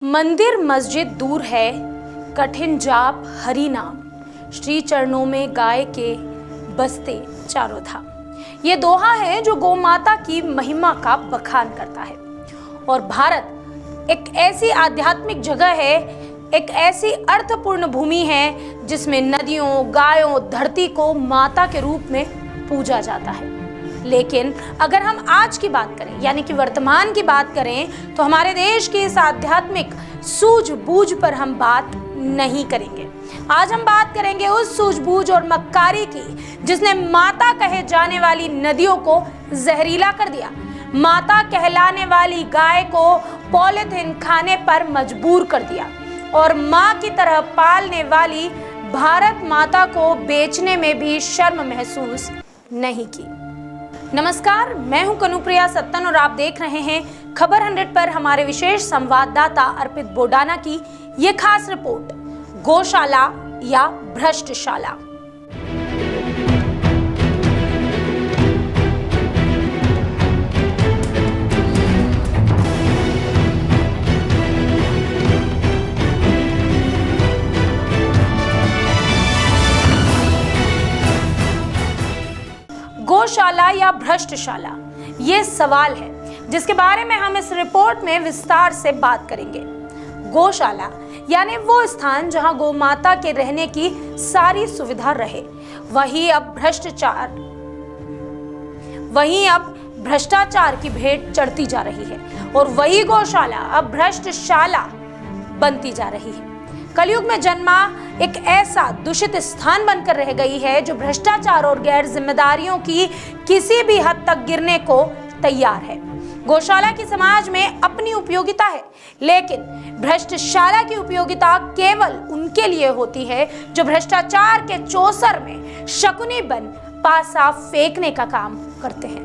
मंदिर मस्जिद दूर है, कठिन जाप हरि नाम, श्री चरणों में गाय के बसते चारों धाम। ये दोहा है जो गौ माता की महिमा का बखान करता है। और भारत एक ऐसी आध्यात्मिक जगह है, एक ऐसी अर्थपूर्ण भूमि है जिसमें नदियों, गायों, धरती को माता के रूप में पूजा जाता है। लेकिन अगर हम आज की बात करें, यानी कि वर्तमान की बात करें, तो हमारे देश की इस आध्यात्मिक सूझबूझ पर हम बात नहीं करेंगे। आज हम बात करेंगे उस सूझबूझ और मक्कारी की जिसने माता कहे जाने वाली नदियों को जहरीला कर दिया, माता कहलाने वाली गाय को पॉलिथीन खाने पर मजबूर कर दिया और माँ की तरह पालने वाली भारत माता को बेचने में भी शर्म महसूस नहीं की। नमस्कार, मैं हूं कनुप्रिया सत्तन और आप देख रहे हैं खबर 100 पर हमारे विशेष संवाददाता अर्पित बोडाना की ये खास रिपोर्ट, गौशाला या भ्रष्टशाला। गौशाला या भ्रष्टशाला, ये सवाल है जिसके बारे में हम इस रिपोर्ट में विस्तार से बात करेंगे। गौशाला यानी वो स्थान जहां गौ माता के रहने की सारी सुविधा रहे, वहीं अब भ्रष्टाचार की भेंट चढ़ती जा रही है और वही गौशाला अब भ्रष्टशाला बनती जा रही है। कलयुग में जन्मा एक ऐसा दूषित स्थान बनकर रह गई है जो भ्रष्टाचार और गैर जिम्मेदारियों की किसी भी हद तक गिरने को तैयार है। गौशाला की समाज में अपनी उपयोगिता है, लेकिन भ्रष्टशाला की उपयोगिता केवल उनके लिए होती है जो भ्रष्टाचार के चौसर में शकुनी बन पासा फेंकने का काम करते हैं।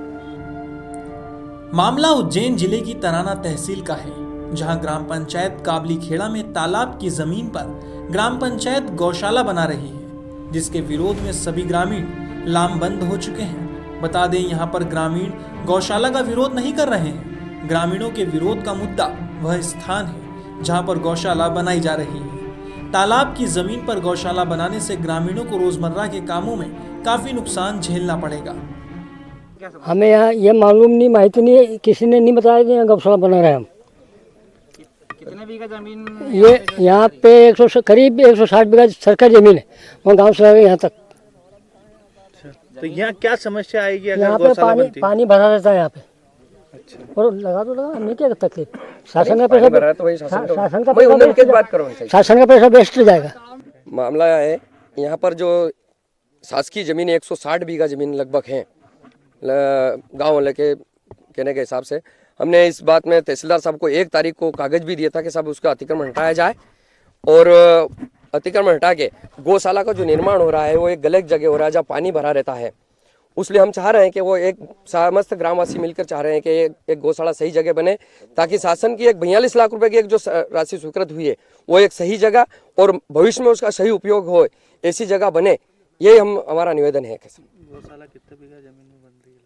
मामला उज्जैन जिले की तराना तहसील का है, जहां ग्राम पंचायत काबली खेड़ा में तालाब की जमीन पर ग्राम पंचायत गौशाला बना रही है, जिसके विरोध में सभी ग्रामीण लामबंद हो चुके हैं। बता दें, यहां पर ग्रामीण गौशाला का विरोध नहीं कर रहे हैं। ग्रामीणों के विरोध का मुद्दा वह स्थान है जहां पर गौशाला बनाई जा रही है। तालाब की जमीन पर गौशाला बनाने से ग्रामीणों को रोजमर्रा के कामों में काफी नुकसान झेलना पड़ेगा। हमें यहाँ ये मालूम नहीं, माहिती नहीं, किसी ने नहीं बताया कि यहाँ गौशाला बना रहे हम। कितने बीघा जमीन? ये यहाँ पे करीब 160 बीघा सरकारी जमीन है, वहाँ गांव से यहाँ तक। तो यहाँ क्या समस्या आएगी अगर यहाँ पे पानी भरा रहता है यहाँ पे। अच्छा। और लगा हमें क्या तकलीफ, शासन का पैसा शासन का पैसा वेस्ट जाएगा। मामला है यहाँ पर जो शासकीय जमीन 160 बीघा जमीन लगभग है, गाँव वाले के कहने के हिसाब से हमने इस बात में तहसीलदार साहब को 1 तारीख को कागज भी दिया था कि साहब उसका अतिक्रमण हटाया जाए और अतिक्रमण हटा के गौशाला का जो निर्माण हो रहा है वो एक गलत जगह हो रहा है जहाँ पानी भरा रहता है। उसलिए हम चाह रहे हैं कि वो एक समस्त ग्रामवासी मिलकर चाह रहे हैं कि एक गौशाला सही जगह बने, ताकि शासन की एक 42 लाख रुपए की एक जो राशि स्वीकृत हुई है वो एक सही जगह और भविष्य में उसका सही उपयोग हो, ऐसी जगह बने। ये हमारा निवेदन है। गौशाला कितने बीघा जमीन में बन रही है?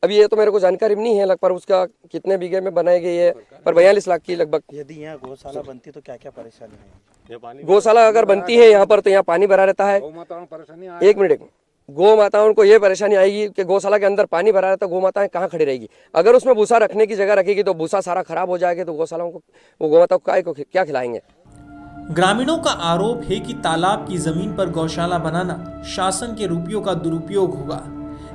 अभी ये तो मेरे को जानकारी नहीं है लगभग उसका कितने बीघे में बनाई गई है, पर 42 लाख की लगभग। यदि यहाँ गौशाला बनती तो क्या क्या परेशानी है? गौशाला अगर बनती है यहाँ पर तो यहाँ पानी भरा रहता है। एक मिनट, गौ माताओं को ये परेशानी आएगी कि गौशाला के अंदर पानी भरा रहता है, गौ माताएं कहाँ खड़ी रहेगी? अगर उसमें भूसा रखने की जगह रखेगी तो भूसा सारा खराब हो जाएगा, तो गौशालाओं को वो गौ माता को क्या खिलाएंगे? ग्रामीणों का आरोप है कि तालाब की जमीन पर गौशाला बनाना शासन के रुपयों का दुरुपयोग होगा,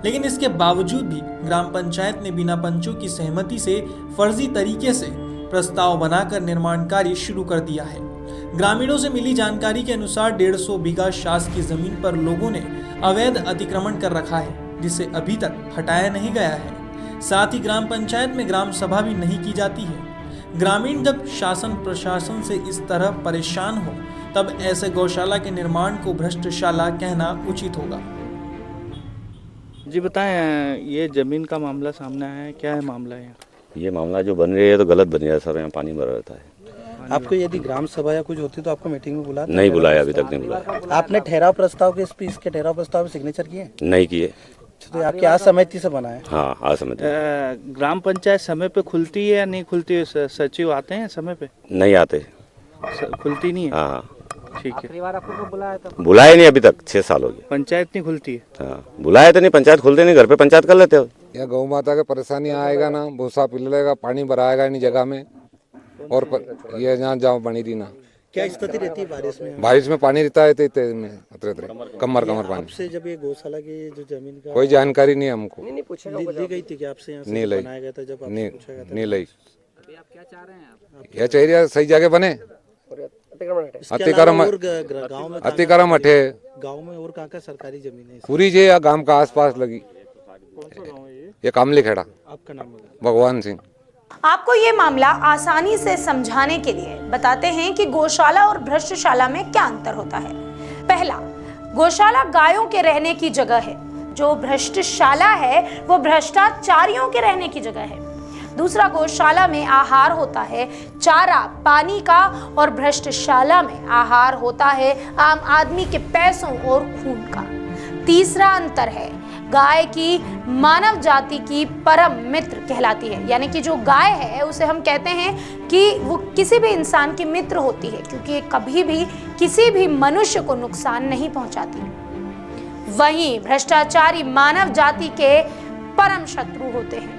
लेकिन इसके बावजूद भी ग्राम पंचायत ने बिना पंचों की सहमति से फर्जी तरीके से प्रस्ताव बनाकर निर्माण कार्य शुरू कर दिया है। ग्रामीणों से मिली जानकारी के अनुसार 150 बीघा शासकीय जमीन पर लोगों ने अवैध अतिक्रमण कर रखा है, जिसे अभी तक हटाया नहीं गया है। साथ ही ग्राम पंचायत में ग्राम सभा भी नहीं की जाती है। ग्रामीण जब शासन प्रशासन से इस तरह परेशान हो, तब ऐसे गौशाला के निर्माण को भ्रष्टशाला कहना उचित होगा। जी बताएं, ये जमीन का मामला सामने आया है, क्या है मामला है? ये मामला जो बन रही है तो गलत बन रहा है सर, यहाँ पानी भरा रहता है। आपको यदि ग्राम सभा या कुछ होती तो आपको मीटिंग में बुला? नहीं बुलाया, अभी तक नहीं बुलाया। आपने ठहराव प्रस्ताव के इसके ठहराव प्रस्ताव में सिग्नेचर किए? नहीं किए। तो ये आपकी असहमति से बना है? हाँ असहमति। ग्राम पंचायत समय पे खुलती है या नहीं खुलती है? सचिव आते हैं समय पे? नहीं आते। खुलती नहीं है? हाँ ठीक है। बुलाए नहीं अभी तक, 6 साल हो गए। पंचायत नहीं खुलती है? हाँ बुलाए तो नहीं, पंचायत खुलते नहीं, घर पे पंचायत कर लेते हो। या गौ माता का परेशानी आएगा ना, भूसा पिलेगा, पानी भराएगा नहीं जगह में, और ये जहाँ जाओ बनी रही ना। क्या स्थिति रहती है बारिश में? बारिश में पानी रहता है कमर पानी। आपसे जब ये गौशाला की जो जमीन का कोई जानकारी नहीं हमको। ली गई थी कि आपसे यहाँ से नहीं लाई, बनाया गया था? जब आपसे पूछा गया था नहीं लाई। यह चाहिए सही जगह बने। अतिक्रम हटे। गाँव में और कहाँ सरकारी जमीन है? पूरी जे गांव का आसपास लगी। ये कामली खेड़ा। आपका नाम? भगवान सिंह। आपको ये मामला आसानी से समझाने के लिए बताते हैं कि गौशाला और भ्रष्टशाला में क्या अंतर होता है। पहला, गौशाला गायों के रहने की जगह है, जो भ्रष्टशाला है वो भ्रष्टाचारियों के रहने की जगह है। दूसरा, गौशाला में आहार होता है चारा पानी का, और भ्रष्टशाला में आहार होता है आम आदमी के पैसों और खून का। तीसरा अंतर है, गाय की मानव जाति की परम मित्र कहलाती है, यानी कि जो गाय है उसे हम कहते हैं कि वो किसी भी इंसान की मित्र होती है, क्योंकि ये कभी भी किसी भी मनुष्य को नुकसान नहीं पहुंचाती। वहीं भ्रष्टाचारी मानव जाति के परम शत्रु होते हैं।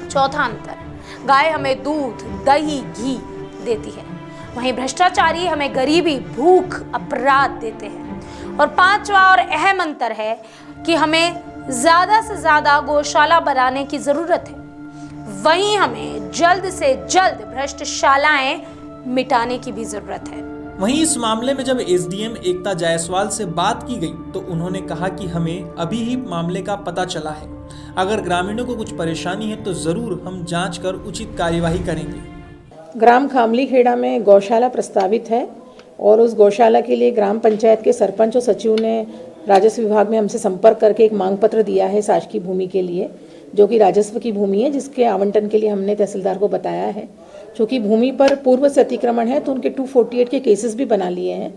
चौथा अंतर, गाय हमें दूध दही घी देती है, वहीं भ्रष्टाचारी हमें गरीबी भूख अपराध देते हैं। और पांचवा और अहम अंतर है कि हमें ज्यादा से ज्यादा गौशाला बनाने की जरूरत है, वहीं हमें जल्द से जल्द भ्रष्टशालाएं मिटाने की भी जरूरत है। वहीं इस मामले में जब एसडीएम एकता जायसवाल से बात की गई तो उन्होंने कहा कि हमें अभी ही मामले का पता चला है, अगर ग्रामीणों को कुछ परेशानी है तो जरूर हम जांच कर उचित कार्यवाही करेंगे। ग्राम खामली खेड़ा में गौशाला प्रस्तावित है और उस गौशाला के लिए ग्राम पंचायत के सरपंच और सचिव ने राजस्व विभाग में हमसे संपर्क करके एक मांग पत्र दिया है शासकीय भूमि के लिए, जो कि राजस्व की भूमि है, जिसके आवंटन के लिए हमने तहसीलदार को बताया है। चूँकि भूमि पर पूर्व से अतिक्रमण है तो उनके 248 के केसेस भी बना लिए हैं।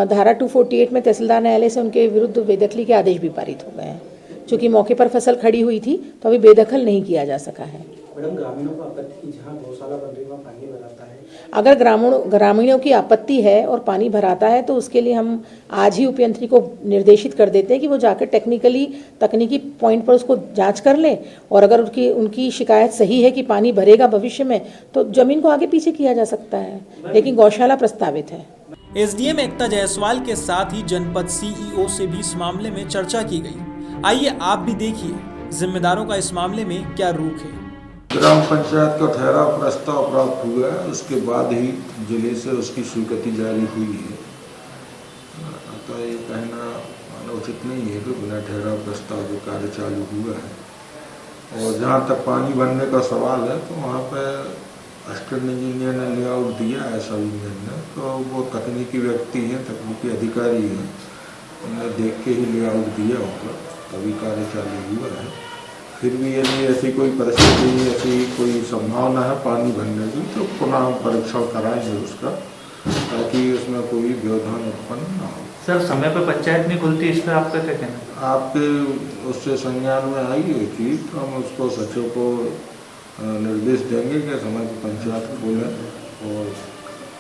धारा 248 में तहसीलदार न्यायालय से उनके विरुद्ध बेदखली के आदेश भी पारित हो गए हैं। चूँकि मौके पर फसल खड़ी हुई थी तो अभी बेदखल नहीं किया जा सका है। मैडम, ग्रामीणों को आपत्ति, जहाँ गौशाला बन रही है वहाँ पानी भराता है। अगर ग्रामीणों की आपत्ति है और पानी भराता है तो उसके लिए हम आज ही उपयंत्री को निर्देशित कर देते हैं कि वो जाकर तकनीकी पॉइंट पर उसको जांच कर ले, और अगर उनकी शिकायत सही है कि पानी भरेगा भविष्य में तो जमीन को आगे पीछे किया जा सकता है, लेकिन गौशाला प्रस्तावित है। एसडीएम एकता जायसवाल के साथ ही जनपद सीईओ से भी इस मामले में चर्चा की गई। आइए आप भी देखिए जिम्मेदारों का इस मामले में क्या रुख है। ग्राम पंचायत का ठहराव प्रस्ताव प्राप्त हुआ है, उसके बाद ही जिले से उसकी स्वीकृति जारी हुई है। तो ये कहना उचित नहीं है कि बिना ठहराव प्रस्ताव के कार्य चालू हुआ है। और जहाँ तक पानी भरने का सवाल है तो वहाँ पे असिस्टेंट इंजीनियर ने लेआउट दिया है सब इंजीनियर ने, तो वो तकनीकी व्यक्ति हैं, तकनीकी अधिकारी हैं, उन्होंने देख के ही लेआउट दिया होगा, तभी कार्य चालू हुआ है। फिर भी यदि ऐसी कोई परिस्थिति, ऐसी कोई संभावना है पानी भरने की तो पुनः परीक्षण कराएंगे उसका, ताकि उसमें कोई व्यवधान उत्पन्न ना हो। सर, समय पर पंचायत नहीं खुलती, इस पर आपका क्या कहना है? आपके उससे संज्ञान में आई हुई थी तो हम उसको सचिव को निर्देश देंगे कि समय पर पंचायत खोलें और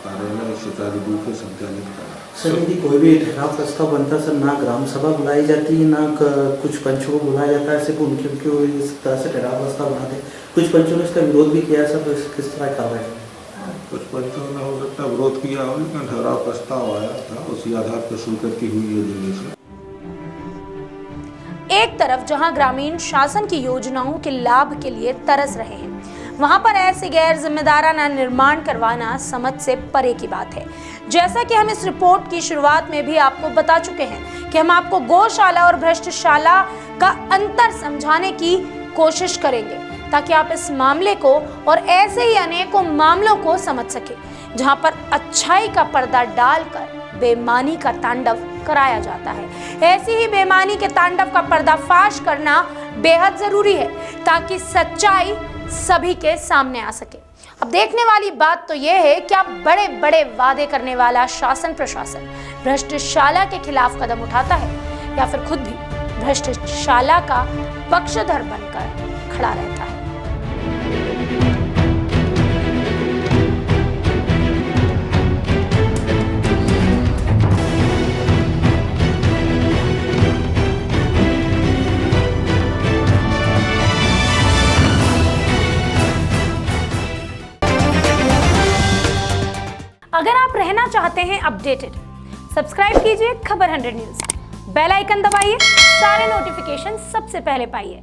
कार्यालय सुचारू रूप से संचालित करें। सर, यदि कोई भी ठहराव प्रस्ताव बनता है सर, ना ग्राम सभा बुलाई जाती है, ना कुछ पंचों को बुलाया जाता है, सिर्फ उनके इस तरह से ठहराव प्रस्ताव बनाते। कुछ पंचों ने इसका विरोध भी किया सर, तो किस तरह कार्रवाई? कुछ पंचों ने हो सकता है विरोध किया हो, लेकिन ठहराव प्रस्ताव आया था, उसी आधार पर स्वीकृति हुई है जिले से। एक तरफ जहां ग्रामीण शासन की योजनाओं के लाभ के लिए तरस रहे हैं, वहां पर ऐसे गैर जिम्मेदाराना निर्माण करवाना समझ से परे की बात है। जैसा कि हम इस रिपोर्ट की शुरुआत में भी आपको बता चुके हैं कि हम आपको गौशाला और भ्रष्टशाला का अंतर समझाने की कोशिश करेंगे, ताकि आप इस मामले को और ऐसे ही अनेकों मामलों को समझ सके, जहां पर अच्छाई का पर्दा डालकर बेईमानी का तांडव कराया जाता है। ऐसी ही बेईमानी के तांडव का पर्दाफाश करना बेहद जरूरी है, ताकि सच्चाई सभी के सामने आ सके। अब देखने वाली बात तो यह है कि आप बड़े बड़े वादे करने वाला शासन प्रशासन भ्रष्टशाला के खिलाफ कदम उठाता है या फिर खुद भी भ्रष्टशाला का पक्षधर बनकर खड़ा रहता है। अगर आप रहना चाहते हैं अपडेटेड, सब्सक्राइब कीजिए खबर 100 न्यूज, बेल आइकन दबाइए, सारे नोटिफिकेशन सबसे पहले पाइए।